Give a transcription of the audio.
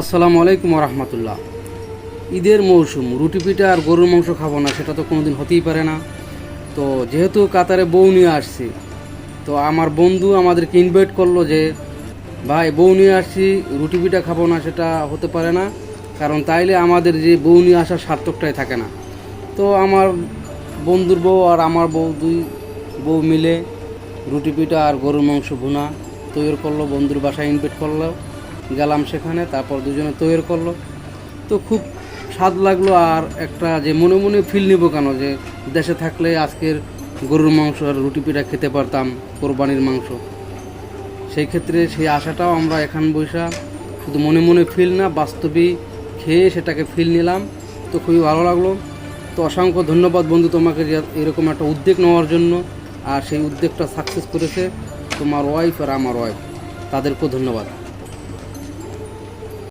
আসসালামু আলাইকুম রহমতুল্লাহ। ঈদের মৌসুম, রুটি পিঠা আর গরুর মাংস খাবো না সেটা তো কোনোদিন হতেই পারে না। তো যেহেতু কাতারে বউ নিয়ে আসছি, তো আমার বন্ধু আমাদেরকে ইনভাইট করলো যে ভাই বউ নিয়ে আসছি, রুটি পিঠা খাবো না সেটা হতে পারে না, কারণ তাইলে আমাদের যে বউ নিয়ে আসার সার্থকটাই থাকে না। তো আমার বন্ধুর বউ আর আমার বউ, দুই বউ মিলে রুটি পিঠা আর গরুর মাংস ভুনা তৈরি করলো, বন্ধুর বাসায় ইনভাইট করলো, গেলাম সেখানে, তারপর দুজনে তৈরি করলো। তো খুব স্বাদ লাগলো। আর একটা যে মনে মনে ফিল নিব কেন, যে দেশে থাকলে আজকের গরুর মাংস আর রুটি পিঠা খেতে পারতাম, কোরবানির মাংস। সেই ক্ষেত্রে সেই আশাটাও আমরা এখান বৈশা শুধু মনে মনে ফিল না, বাস্তবিক খেয়ে সেটাকে ফিল নিলাম। তো খুবই ভালো লাগলো। তো অসংখ্য ধন্যবাদ বন্ধু তোমাকে, যে এরকম একটা উদ্যোগ নেওয়ার জন্য। আর সেই উদ্যোগটা সাকসেস করেছে তোমার ওয়াইফ আর আমার ওয়াইফ, তাদেরকেও ধন্যবাদ।